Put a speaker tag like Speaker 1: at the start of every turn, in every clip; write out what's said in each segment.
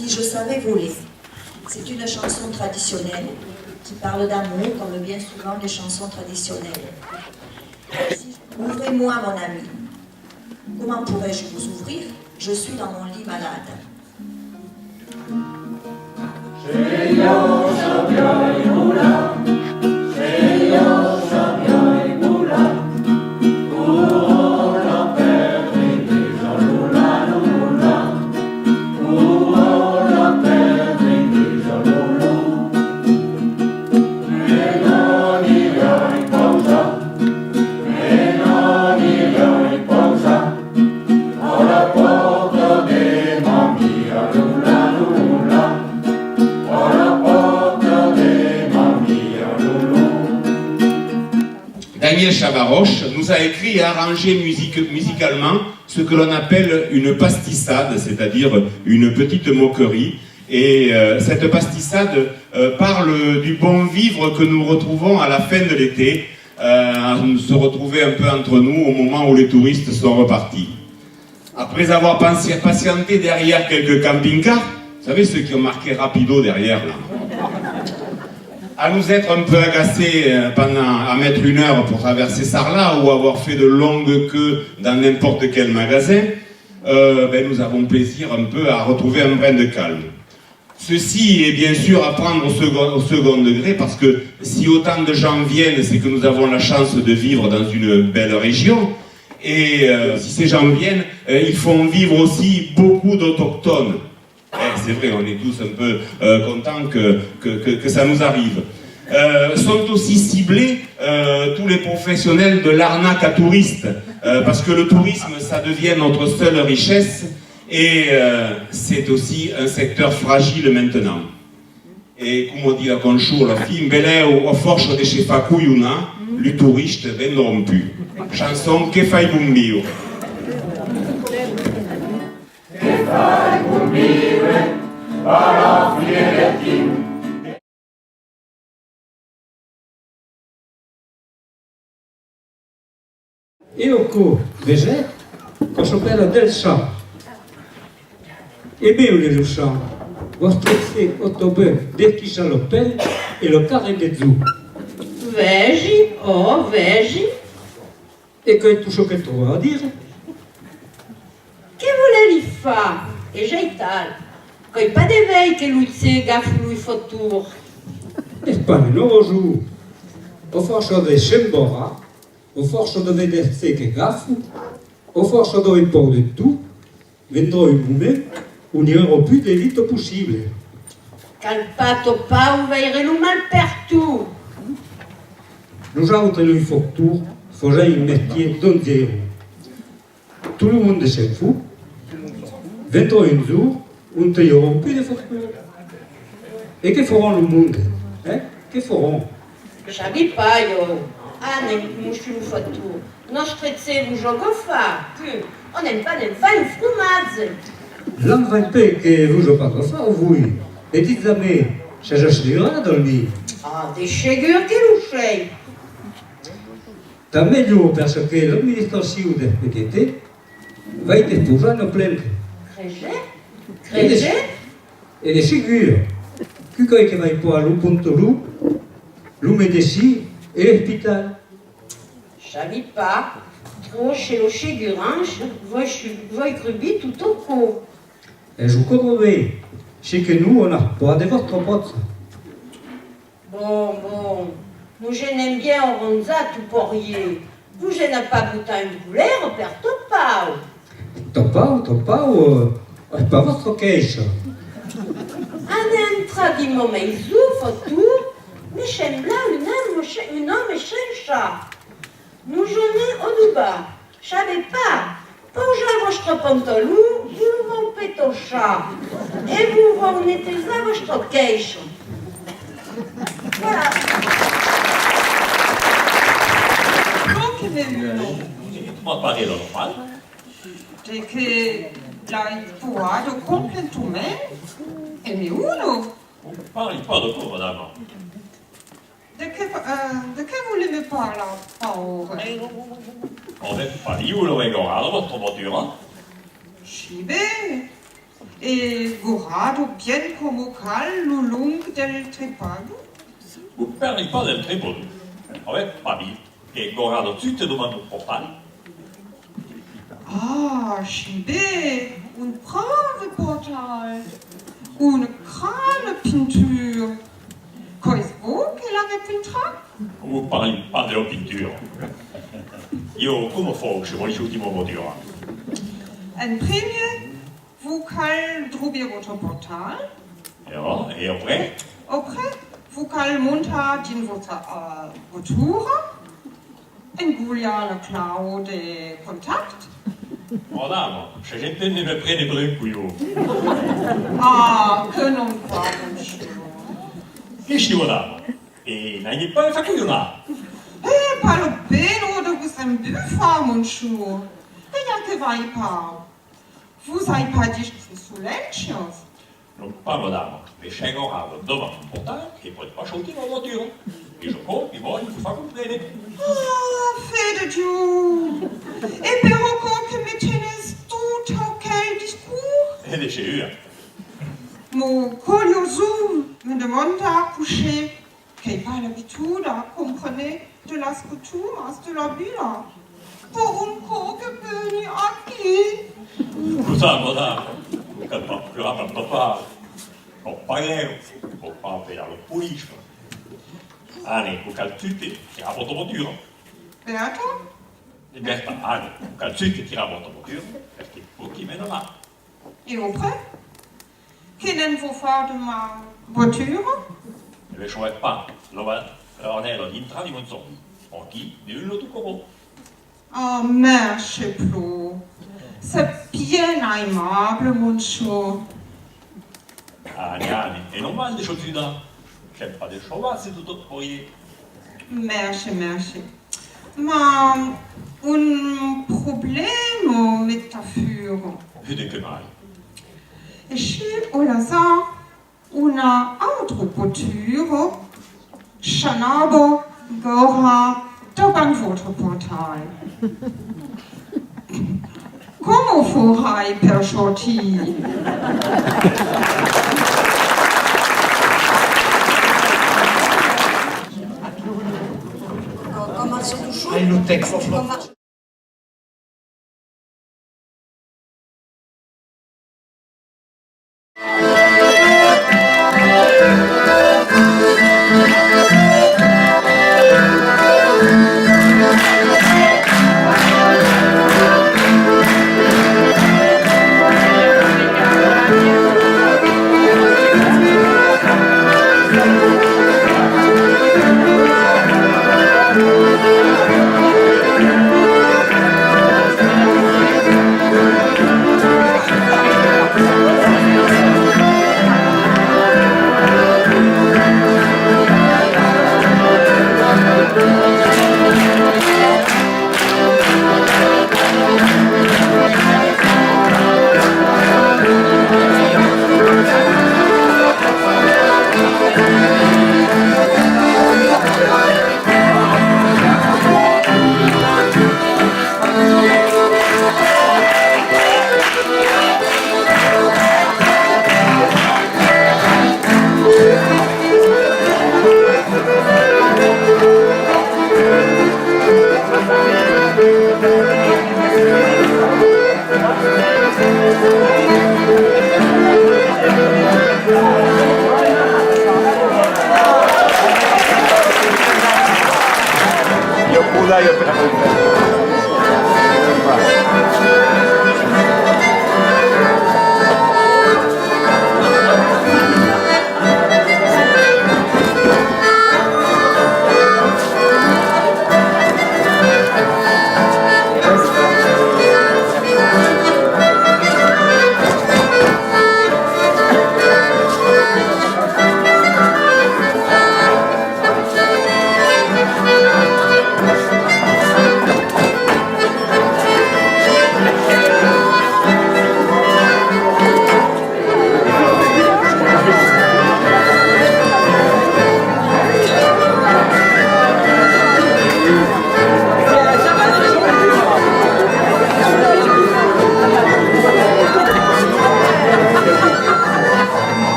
Speaker 1: Si je savais voler. C'est une chanson traditionnelle qui parle d'amour comme bien souvent les chansons traditionnelles. Ouvrez-moi mon ami. Comment pourrais-je vous ouvrir? Je suis dans mon lit malade.
Speaker 2: Daniel Chavaroche nous a écrit et arrangé musicalement ce que l'on appelle une pastissade, c'est-à-dire une petite moquerie. Et cette pastissade parle du bon vivre que nous retrouvons à la fin de l'été, se retrouver un peu entre nous au moment où les touristes sont repartis. Après avoir patienté derrière quelques camping-cars, vous savez ceux qui ont marqué rapido derrière là, à nous être un peu agacés à mettre 1 heure pour traverser Sarlat ou avoir fait de longues queues dans n'importe quel magasin, nous avons plaisir un peu à retrouver un brin de calme. Ceci est bien sûr à prendre au second degré parce que si autant de gens viennent, c'est que nous avons la chance de vivre dans une belle région. Et si ces gens viennent, ils font vivre aussi beaucoup d'autochtones. C'est vrai, on est tous un peu contents que ça nous arrive. Sont aussi ciblés tous les professionnels de l'arnaque à touristes, parce que le tourisme, ça devient notre seule richesse, et c'est aussi un secteur fragile maintenant. Et comme on dit à Conchour, la fille, beleu o forcho de chez Fakuyuna, les touristes vendront plus. Chanson que fai bumbio.
Speaker 3: E oko veget, ko chopel del cham. E meu le cham, vostre otobe de ki jalopel e lo carré de zou.
Speaker 4: Vegi, oh, vegi.
Speaker 3: E que tu chopel trouva a dire?
Speaker 4: Che vuole li fa? E già tal. Coi pas d'éveil che lui se gaffe lui fotour.
Speaker 3: E pa no rojou. O forcho de chembora, o forcho de vederse que gaffe, o forcho de report de tout, vendrò un moment où n'y aura plus d'élite possible.
Speaker 4: Calpato pau veire lo mal partout.
Speaker 3: Nous autres, lui fotour, faisait un métier d'un zéro. Tout le monde s'en fout. 21 jours, on ne paieront plus de factures. Et que feront le monde? Hein? Que feront?
Speaker 4: Sabi pas yo. Ah, nem muștiu fotour. Nostre tse vous jogo fa. On n'aime pas nem fa une fromage.
Speaker 3: L'inventé que vous je pas faire, vous. Et dites-moi, je cherche dans le lit.
Speaker 4: Ah, des chégures que louchei.
Speaker 3: T'as mieux parce que l'administration de PTT va être toujours en pleine.
Speaker 4: Crégé? Crégé?
Speaker 3: Et les figures, qui va pas l'eau contre l'eau, l'eau médecine et l'hôpital.
Speaker 4: Sabi pas. Trop chez le chégurange, voi crubi tout au cours.
Speaker 3: Et je vous comprends, c'est que nous, on n'a pas de votre pote.
Speaker 4: Bon, nous je n'aime bien en ronza tout porrier. Vous je n'ai pas boutin de poulet, repère topao.
Speaker 3: Topao, pas votre caisse.
Speaker 4: Un tradiment mais zouffe tout, mais j'aime là un homme et chat. Nous journée au Duba, je savais pas. Pour jouer votre pantalon, vous vous faites au chat. Et vous vous mettez à votre caisse. Voilà.
Speaker 5: Ma pare normal.
Speaker 6: De che l'hai trovato completamente e uno.
Speaker 5: On ne parle pas de tout, madame.
Speaker 6: De che volete parlare, Paolo?
Speaker 5: On ne parle pas. Io lo vengo a la vostra voiture.
Speaker 6: Sì, beh, e gorado bien como cal lo long del trepado.
Speaker 5: Vous ne parlez pas del trépolo. Vabbè, papi, che guardato tutte domande un portale.
Speaker 6: Ah, Chibé, un brave portal, une grande peinture. Qu'est-ce che la repintra?
Speaker 5: Vous parlez pas della pittura. Io come faccio con l'ultimo motivo?
Speaker 6: En première, vous cal droubir votre portal.
Speaker 5: Ja, e après?
Speaker 6: Après, vous cal monta din votre voiture. En goulia la cloud de contact.
Speaker 5: Madame, se gente ne me prende per il culo.
Speaker 6: Ah, que non pas, monsieur.
Speaker 5: Che ci madame? E non gli pare fa coglionare.
Speaker 6: Eh, pas le bene de vous un buffat, mon chou. Rien que va y pas. Vous avez pas dit que c'est sous l'anxious.
Speaker 5: Non pas madame, mais c'è ancora davanti un portale che poi fa sciolti la voitura. E je compte, e voglio vi fa comprendere.
Speaker 6: Ah, fede Dieu. Et per encore que me tenez tout quel discours.
Speaker 5: E dice io.
Speaker 6: Mon colioso me demande à coucher. Qu'elle pas l'habitude à comprendre de las coutumes de la vida. Pour un corps que venu aquí.
Speaker 5: Scusa, madame, che papà, non parliamo, non parliamo per pulisco. Anni, con calzuti, che ha fatto voitura.
Speaker 6: Beata?
Speaker 5: Libertà, anni, con calzuti, che ha fatto voitura, perché pochi meno là.
Speaker 6: Et après? Qu'est-ce que vous faites de ma voiture?
Speaker 5: E le chouette pas, on è all'intra di un zombie. On chi, nullo tu come.
Speaker 6: Ah, merci, Plo. C'est bien aimable, mon chou.
Speaker 5: Anni, e non male di scioltida. C'è pas di sciolazzi tutto poi.
Speaker 6: Merci, merci. Ma un problème mit der Führung.
Speaker 5: E di che mai?
Speaker 6: E c'è una autre voiture, Chanabo, Gora, devant votre portail. Comment ferai per sortir?
Speaker 1: Comment se touche?
Speaker 7: Hai le texte.
Speaker 1: Comment-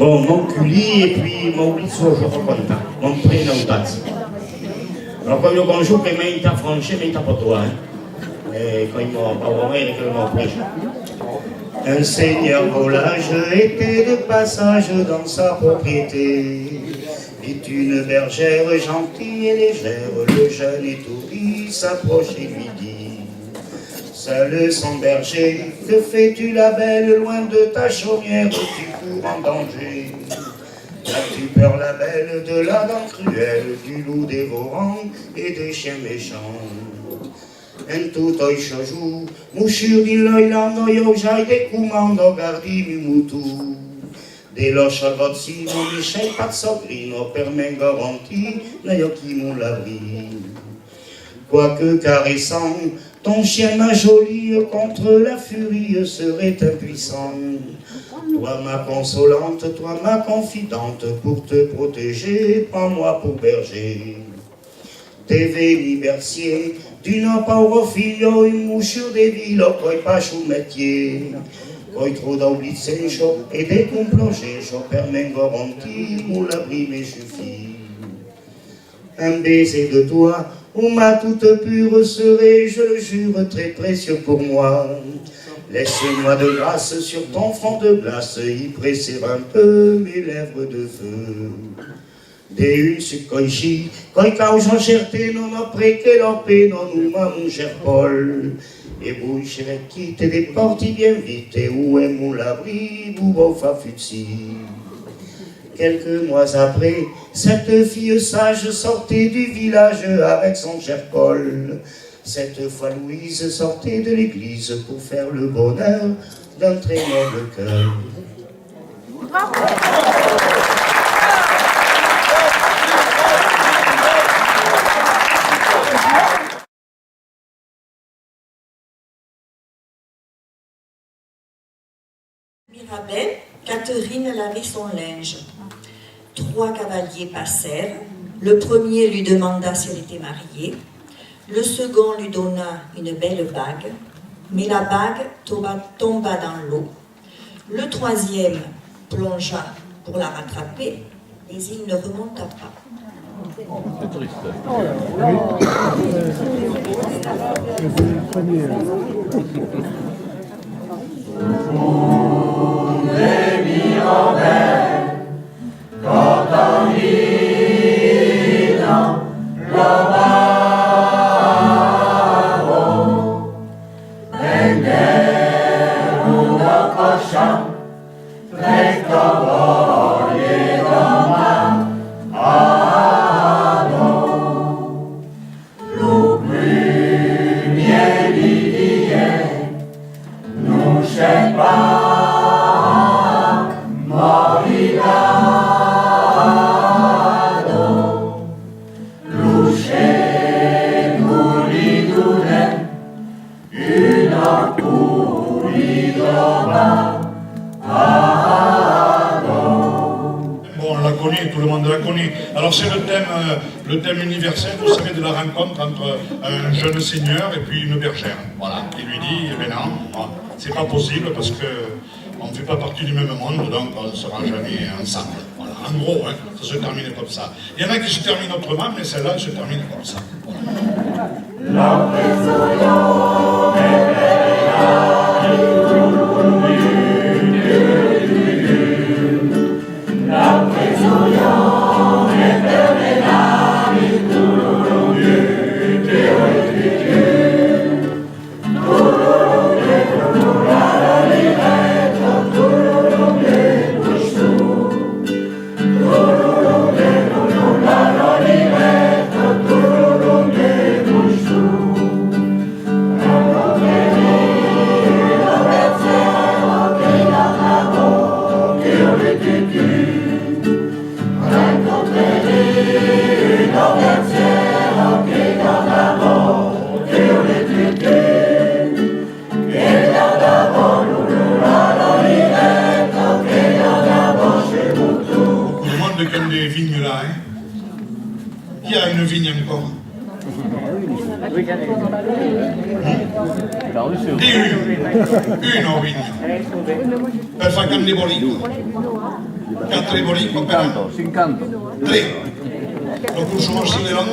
Speaker 7: Bon, mon culi et puis mon biseau, je raconte pas. Mon prénom date. Alors, comme le bonjour, que mais il t'a franchi, mais il t'a pas toi. Et quand il m'a pas vraiment, il m'a pris. Un seigneur volage était de passage dans sa propriété. Vit une bergère gentille et légère, le jeune étourdi s'approche et lui dit: seul son berger, que fais-tu la belle, loin de ta chaumière, tu cours en danger. As-tu peur la belle de la dent cruelle, du loup dévorant et des chiens méchants? En tout oi chajou, mouchur di loilando yo jai de comando gardi mi mutu. De lo chalvozzi non mi scei pazzogrino per me garanti na yo chi mon l'abri. Quoique caressant, ton chien ma jolie contre la furie serait impuissant. Toi ma consolante, toi ma confidente, pour te protéger, prends-moi pour berger. Te veni bercier, d'une pauvre figlio, une mouchure des villes, coi pas chou métier. Coi trop d'oblitzen, et des complongés, je permets garanti, ou l'abri me suffit. Un baiser de toi, où ma toute pure serait, je le jure, très précieux pour moi. Laisse-moi de grâce sur ton front de glace, y presser un peu mes lèvres de feu. De une sucoichi, coi causa certe non après che l'opé non uma mon cher Paul. Et vous quitte des portes bien vite, et où est mon labri, vous fa futsi. Quelques mois après, cette fille sage sortait du village avec son cher Paul. Cette fois Louise sortait de l'église pour faire le bonheur d'un très noble cœur.
Speaker 1: Mirabel, Catherine lavait son linge. 3 cavaliers passèrent. Le premier lui demanda si elle était mariée. Le second lui donna une belle bague, mais la bague tomba dans l'eau. Le troisième plongea pour la rattraper, mais il ne remonta pas.
Speaker 8: C'est triste.
Speaker 9: Tout le monde la connaît. Alors c'est le thème universel, vous savez, de la rencontre entre un jeune seigneur et puis une bergère. Voilà, il lui dit, eh ben non, c'est pas possible parce que on ne fait pas partie du même monde, donc on ne sera jamais ensemble. Voilà, en gros, hein, ça se termine comme ça. Il y en a qui se terminent autrement, mais celle-là, elle se termine comme ça. Voilà. Des vignes là, hein. Il y a une vigne encore. Une vigne. Per far canne bolino. 4 bolico per anno.
Speaker 8: 50.
Speaker 9: 3. Lo consumons aussi les langues,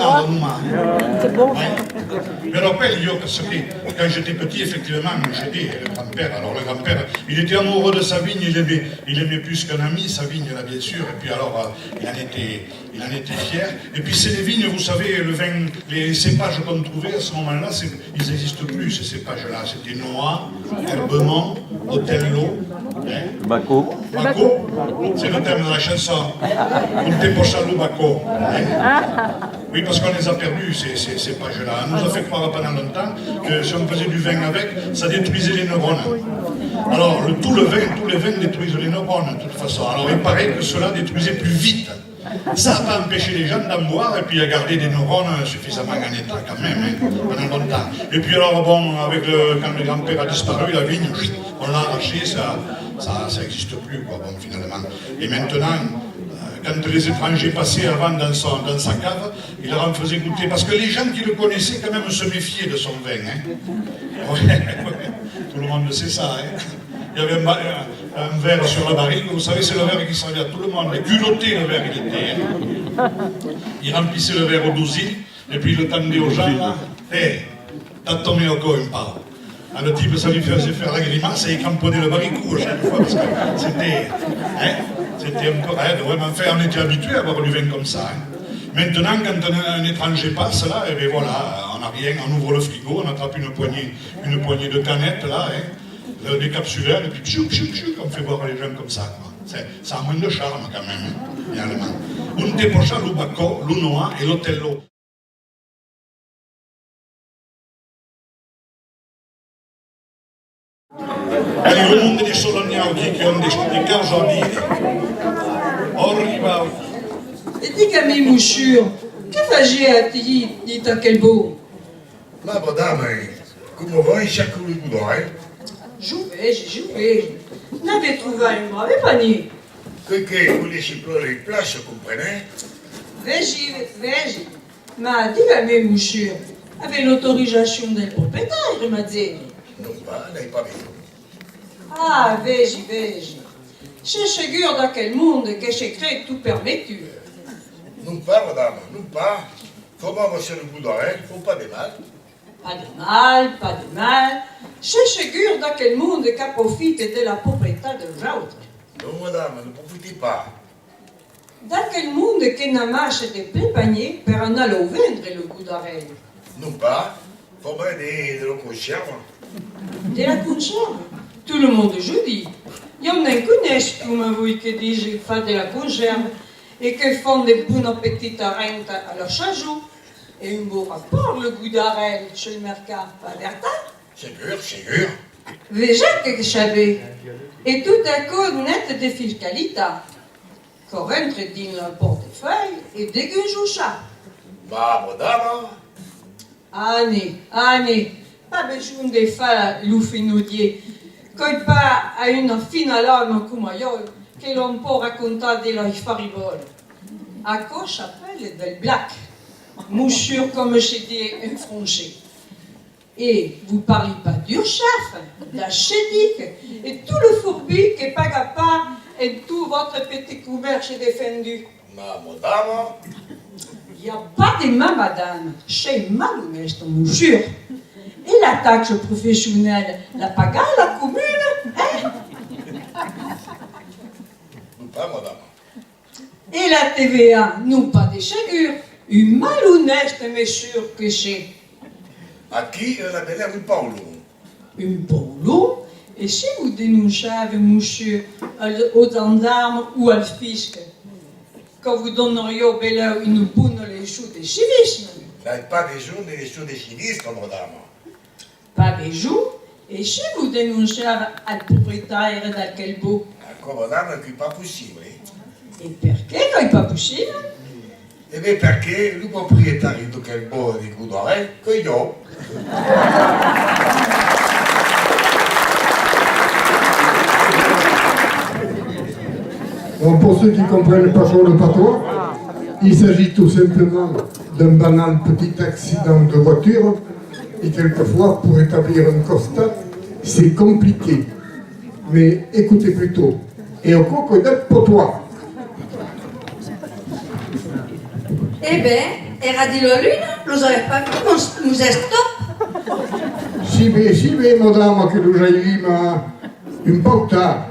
Speaker 9: Però poi io, quand j'étais petit, effectivement, j'aidais le grand-père. Alors le grand-père, il était amoureux de sa vigne, il aimait plus qu'un ami sa vigne, là, bien sûr. Et puis alors, il en était fier. Et puis c'est les vignes, vous savez, le vin, les cépages qu'on trouvait à ce moment-là, ils n'existent plus, ces cépages-là. C'était Noix, Herbemont, Otello,
Speaker 8: Baco.
Speaker 9: Baco, c'est le thème de la chanson. Un tempo chalou Baco. Oui, parce qu'on les a perdus, ces pages-là. On nous a fait croire pendant longtemps que si on faisait du vin avec, ça détruisait les neurones. Alors, tous les vins détruisent les neurones, de toute façon. Alors, il paraît que cela détruisait plus vite. Ça n'a pas empêché les gens d'en boire et puis à garder des neurones suffisamment en état quand même, hein, pendant longtemps. Et puis alors, bon, quand le grand-père a disparu, la vigne, on l'a arraché, ça n'existe plus, quoi, bon, finalement. Et maintenant, quand les étrangers passaient avant dans sa cave, il leur en faisait goûter. Parce que les gens qui le connaissaient, quand même, se méfiaient de son vin. Hein. Ouais, tout le monde sait ça. Hein. Il y avait un verre sur la barrique, vous savez, c'est le verre qui servait à tout le monde. Culotté, le verre, il était. Hein. Il remplissait le verre au dousil, et puis il le tendait aux gens, là. Hé, t'as tombé au coin, pas. Ah, le type, ça lui faisait faire la grimace et il cramponnait le baricou à chaque fois, parce que c'était. Hein, c'était un peu raide, ouais, mais enfin, on était habitué à boire du vin comme ça. Hein. Maintenant, quand un étranger passe, là, et bien voilà, on n'a rien, on ouvre le frigo, on attrape une poignée de canettes, là, hein. Des capsulaires, et puis pchou, on fait boire les gens comme ça. Ça a moins de charme quand même, hein, finalement. Un tempo chalou Baco, l'Unoa et l'Otello. Allez, le monde des Soloniauti qui ont des carzolini. Arriva.
Speaker 10: E ti che mi musciur, che facevi di quel beau?
Speaker 11: Ma madame, come vuoi, chaque boudin, hein?
Speaker 10: Jouez. N'avez trouvé un mauvais panier.
Speaker 11: Que vous laissez pas les places, vous comprenez?
Speaker 10: Vegi. Ma di che mi musciur, avec l'autorisation del proprietario, m'a dit.
Speaker 11: Non pas, n'avez pas vu.
Speaker 10: Ah, vegi. C'est sûr dans quel monde que j'ai créé tout permettu.
Speaker 11: Non pas, madame, non pas. Comment, monsieur le boudin, faut pas de mal.
Speaker 10: Pas de mal. C'est sûr dans quel monde qu'a profité de la propriété de l'autre.
Speaker 11: Non, madame, ne profitez pas.
Speaker 10: Dans quel monde que n'a marché de plein panier pour en aller vendre le goût d'oreille.
Speaker 11: Non pas. Faut bien de la conserve.
Speaker 10: De la conserve. Tout le monde jeudi. Il y en a qui connaissent comme vous qui disent qu'ils font de la conserve et qui font des bonnes petites rentes à leur chajou. Et un beau rapport, le goût d'oreille chez le mercat, pas certain?
Speaker 11: Sûr.
Speaker 10: Déjà que je savais. Et tout à coup, net de fiscalité. Qu'on rentre dans le portefeuille et dégage au chat.
Speaker 11: Ma madame.
Speaker 10: Annie. Pas besoin de faire l'ouffinaudier. Quand pas à une fine alarme comme moi, que l'on peut raconter de la faribole. À quoi s'appelle del black? Mouchure comme j'ai dit un franchi. Et vous parlez pas d'Urchaf, d'Achédic, et tout le fourbi qui paga pas et tout votre petit couvert chez défendu.
Speaker 11: Ma madame.
Speaker 10: Il n'y a pas de ma madame, chez malhonnête mouchure. Et la taxe professionnelle, la paga la commune, hein?
Speaker 11: Non pas, madame.
Speaker 10: Et la TVA, non pas des chagures. Une malhonnête monsieur que c'est.
Speaker 11: À qui la belle un Paulo?
Speaker 10: Un Paulo? Et si vous dénoncez monsieur aux gendarmes ou à fisc, quand vous donneriez au bel une bonne léchou de civisme?
Speaker 11: Pas des jours, des léchous de civisme, madame.
Speaker 10: Pas des jours? Et si vous dénoncez al propriétaire d'quel beau?
Speaker 11: Encore madame, c'est pas possible.
Speaker 10: Et pourquoi n'est pas possible?
Speaker 11: Eh bien, parce que le propriétaire de quel beau des coups d'oreille, que yo.
Speaker 12: Bon, pour ceux qui ne comprennent pas trop le patois, il s'agit tout simplement d'un banal petit accident de voiture et quelquefois, pour établir un constat, c'est compliqué. Mais écoutez plutôt. Et au coco d'être potois.
Speaker 4: Eh bien, era dit la lune, nous n'avons pas vu, nous est stop.
Speaker 12: Si bien, madame, que nous ayons une pauta.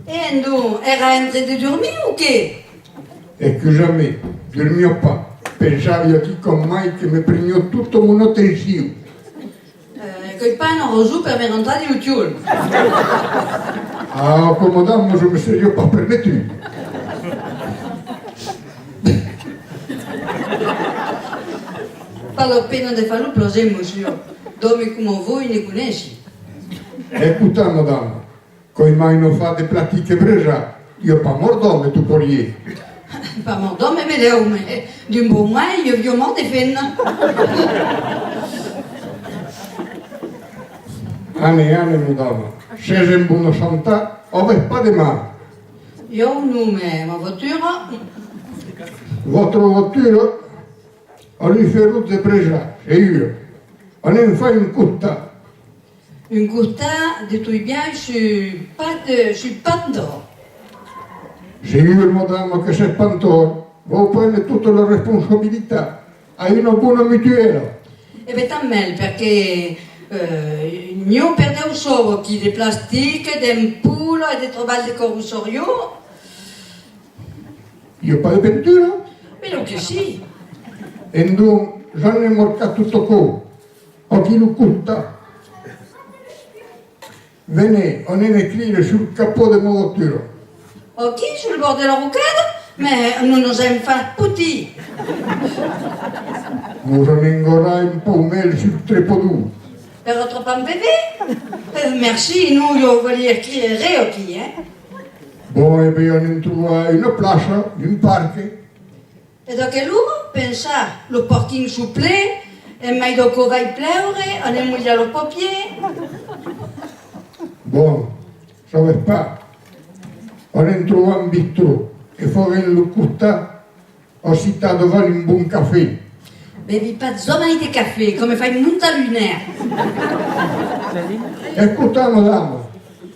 Speaker 4: Et nous, era entré de dormir ou qu'est?
Speaker 12: Et que jamais, dormio pas. Pensavo aqui con mai che mi prendió tutto mon attenzione.
Speaker 4: Que pas un rosou per me rentrer du tioul.
Speaker 12: Ah, comme madame, je me serais pas permettu.
Speaker 4: Pas la peine de faire le plaisir, monsieur. Dormez comme vous, il ne connaissent.
Speaker 12: Écoutez, madame, quand mai non fate pratiche bregia, io pas mordome tu polier.
Speaker 4: Pas mordome, mais Léo, mais d'un bon mois, il y a violement des fennes.
Speaker 12: Anne, madame, scese in buona santa, ove pas de mal.
Speaker 4: Io non, mais ma voiture.
Speaker 12: Votre voiture, on lui fait route de bregia, et io. On en fait une courta.
Speaker 4: Une courta, dis-toi bien, je suis pas d'or.
Speaker 12: Se io, madame, che sei pantone, voi prendete tutte le responsabilità. Hai una buona mutuelle.
Speaker 4: Eh bien, tant mal, perché nous perdons au sort qui des plastiques, des poules et des trobales de corussorio.
Speaker 12: Io pas de peinture.
Speaker 4: Mais donc, si.
Speaker 12: E donc, j'en ai marqué tutto co. Oggi lo conta. Venez, on est écrit sur le capot de ma voiture.
Speaker 4: Ok, sur le bord de la rocade, mais nous nous aimons faire petit.
Speaker 12: Nous en engorons un peu mail sur le trépodu.
Speaker 4: Per votre pan bébé? Merci, nous, je voulais écrire ok, hein.
Speaker 12: Bon, e bien, on a trouvé une place, un parc.
Speaker 4: Et donc, l'ouvre, pensa, le parking souple, et mai de co va y pleure, on est mouillé le papier.
Speaker 12: Bon, ça ne va pas. On a trouvé un bistrot. Il faut le courta, aussi t'as devant un bon café.
Speaker 4: Bevi pas de de café, come fai une monta lunaire.
Speaker 12: Écoutez, madame,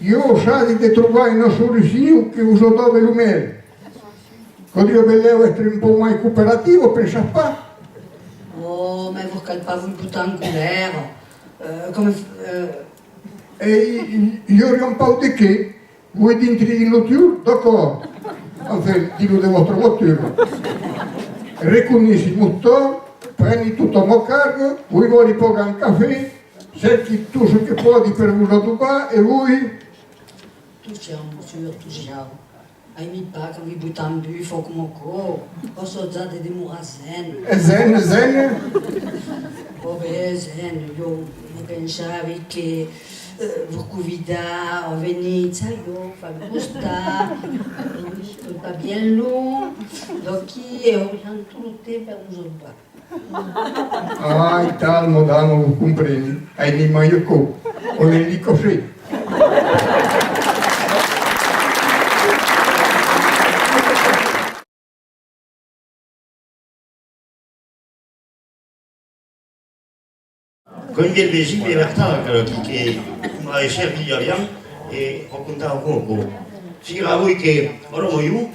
Speaker 12: io so di trovare una soluzione che uso dove l'umel. Quando io volevo essere un po' più cooperativo, pensa pas.
Speaker 4: Oh, mais vous calez pas vous bouton en colère. Comme.
Speaker 12: E io non parlo di che? Voi dentri di voiture? D'accord. Enfin, di de votre voiture. Riconosci il motore, prendi tutto a cargo, voi vuoi pagare un caffè, cerchi tutto ciò che puoi per vous adoubare e voi...
Speaker 4: Tout ciao, monsieur, tout ciao. Ai mi pas quand vous bouton en bu, faut comme encore. Oh, so già de demora zen.
Speaker 12: E zen?
Speaker 4: Oh, beh, zen, io pensavi che... Vurcuvida, Venetia, io fa gusta, pas bien long, donc il oriente tout le temps vers nous autres.
Speaker 12: Ah, e tal, madame, vous comprenez. Hai di meglio co. On est lì così.
Speaker 7: Comme il y a des libertà che mi servi di abbiamo e raccontavo poco. Figura voi che ora io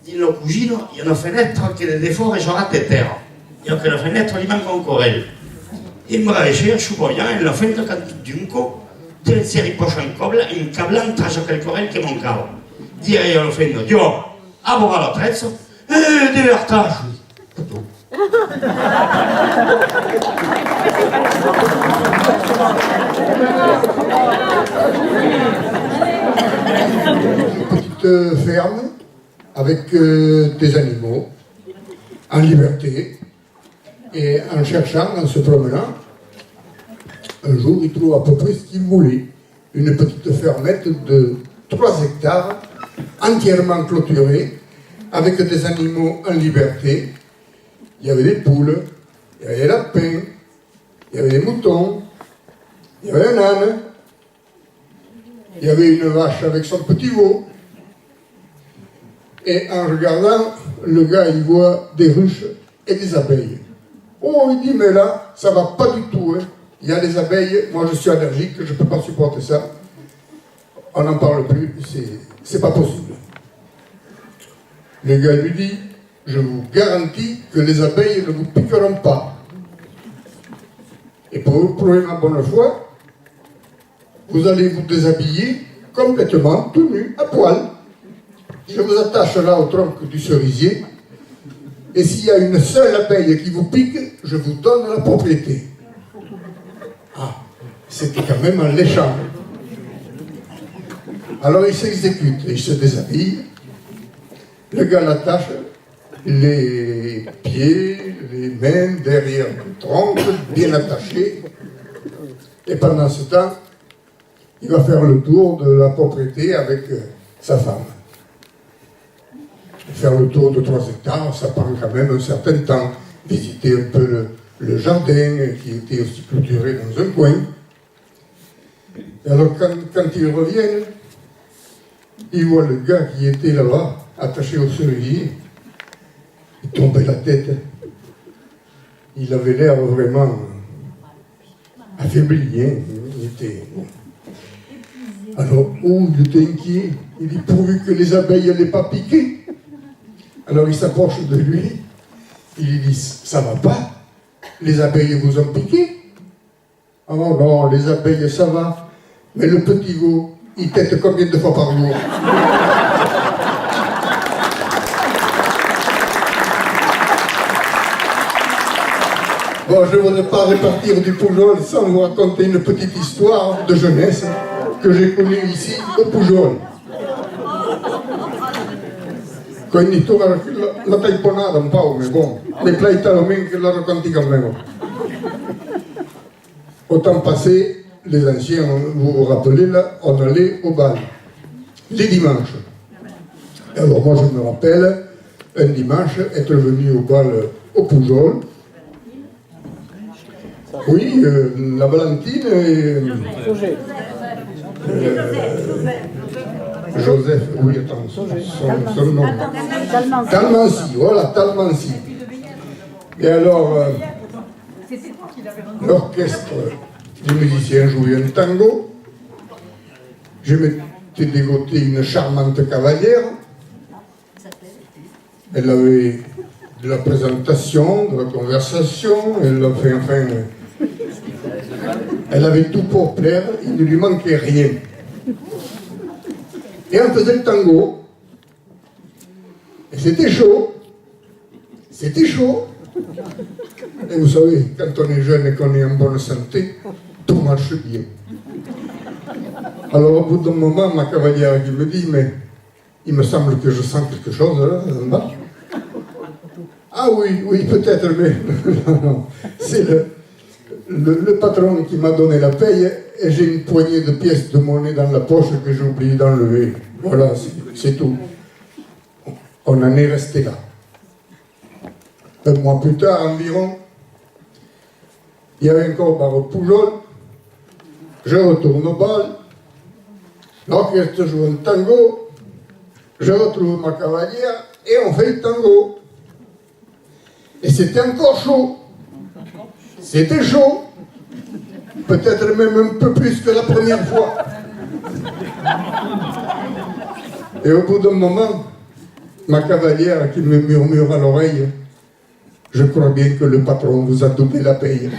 Speaker 7: nel cugino il y a una finestra che è fuori e sono a terra. E anche la finestra gli manca ancora. E mi riesce a sciupare e la finestra che dunque deve essere riposta in cablan traso quel correl che mancava. Dire io lo fendo, io apro l'attrezzo e deve artarci.
Speaker 12: Une petite ferme avec des animaux en liberté et en cherchant, en se promenant, un jour il trouve à peu près ce qu'il voulait. Une petite fermette de 3 hectares entièrement clôturée avec des animaux en liberté. Il y avait des poules, il y avait des lapins, il y avait des moutons, il y avait un âne, il y avait une vache avec son petit veau. Et en regardant, le gars, il voit des ruches et des abeilles. Oh, il dit, mais là, ça va pas du tout. Hein. Il y a des abeilles, moi je suis allergique, je ne peux pas supporter ça. On n'en parle plus, c'est pas possible. Le gars lui dit, je vous garantis que les abeilles ne vous piqueront pas. Et pour vous prouver ma bonne foi, vous allez vous déshabiller complètement, tout nu, à poil. Je vous attache là au tronc du cerisier, et s'il y a une seule abeille qui vous pique, je vous donne la propriété. Ah, c'était quand même alléchant. Alors il s'exécute, il se déshabille, le gars l'attache, les pieds, les mains derrière le tronc, bien attachés, et pendant ce temps, il va faire le tour de la propriété avec sa femme. Faire le tour de 3 hectares, ça prend quand même un certain temps. Visiter un peu le jardin qui était aussi clôturé dans un coin. Et alors quand ils reviennent, ils voient le gars qui était là-bas, attaché au cerisier. Il tombait la tête. Il avait l'air vraiment affaibli. Hein. Il était... Alors, il était inquiet. Il dit, pourvu que les abeilles ne l'aient pas piqué. Alors il s'approche de lui, il lui dit, ça va pas? Les abeilles vous ont piqué? Oh non, les abeilles ça va. Mais le petit veau, il tète combien de fois par jour? Bon, je ne voudrais pas repartir du Poujol sans vous raconter une petite histoire de jeunesse que j'ai connue ici au Poujol. Quindi tu la taiponata un po', mais bon, les plats italiens que la racontent quand même. Au temps passé, les anciens, vous vous rappelez là, on allait au bal, les dimanches. Alors moi je me rappelle, un dimanche, être venu au bal au Poujol. Oui, la Valentine et... Joseph, oui, attends, son nom. Talmancy, voilà, Talmancy. Et alors, l'orchestre des musiciens jouait un tango. Je m'étais dégoté une charmante cavalière. Elle avait de la présentation, de la conversation, elle a fait, enfin, elle avait tout pour plaire, il ne lui manquait rien. Et on faisait le tango. Et c'était chaud. C'était chaud. Et vous savez, quand on est jeune et qu'on est en bonne santé, tout marche bien. Alors au bout d'un moment, ma cavalière qui me dit, mais il me semble que je sens quelque chose là, en bas. Ah oui, peut-être, mais non, c'est le patron qui m'a donné la paye et j'ai une poignée de pièces de monnaie dans la poche que j'ai oublié d'enlever. Voilà, c'est tout. On en est resté là. Un mois plus tard environ, il y avait encore bar au Poujol. Je retourne au bal. L'orchestre joue un tango. Je retrouve ma cavalière et on fait le tango. Et c'était encore chaud. C'était chaud. Peut-être même un peu plus que la première fois. Et au bout d'un moment, ma cavalière qui me murmure à l'oreille, je crois bien que le patron vous a doublé la paye.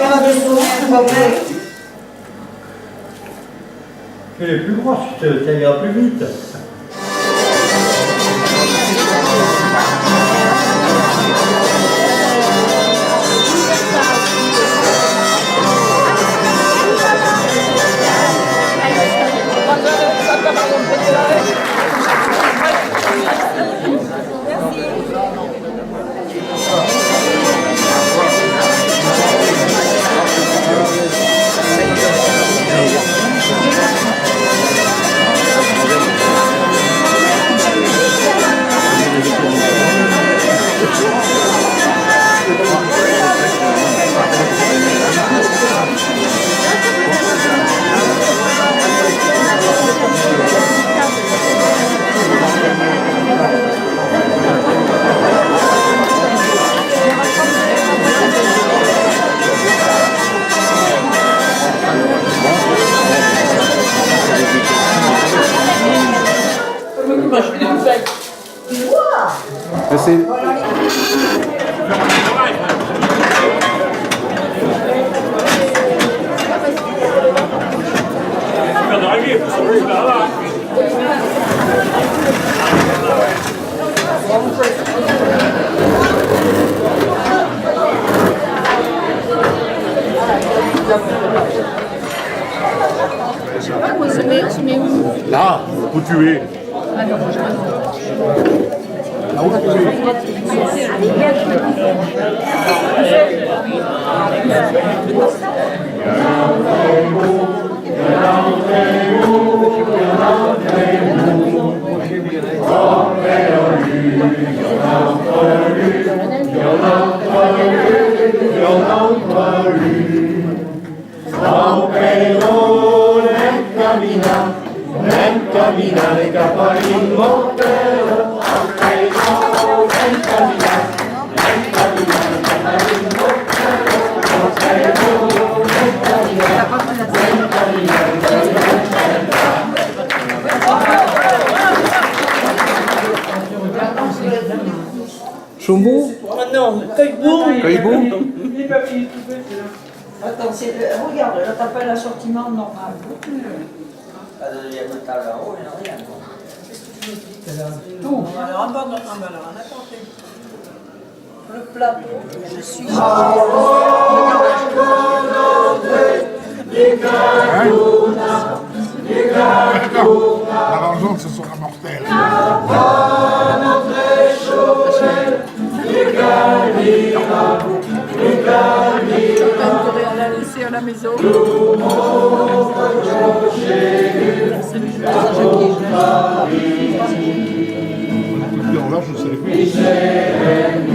Speaker 4: Ça va descendre un problème.
Speaker 13: Elle est plus grosse, ça ira plus vite.
Speaker 8: Là, où tu es. Là où tu
Speaker 14: camminare capo all'immortale,
Speaker 15: Chambon?
Speaker 4: Non, Cueillebourg.
Speaker 15: Cueillebourg?
Speaker 4: Attends, regarde, là t'as pas l'assortiment normal.
Speaker 16: Pas de deuxième table en haut, il n'y a rien.
Speaker 4: Tout. Alors, on va apporter. Le plateau, je suis.
Speaker 9: La vengeance, ce sera mortel.
Speaker 15: On l'a laissé à la maison.
Speaker 9: Je sais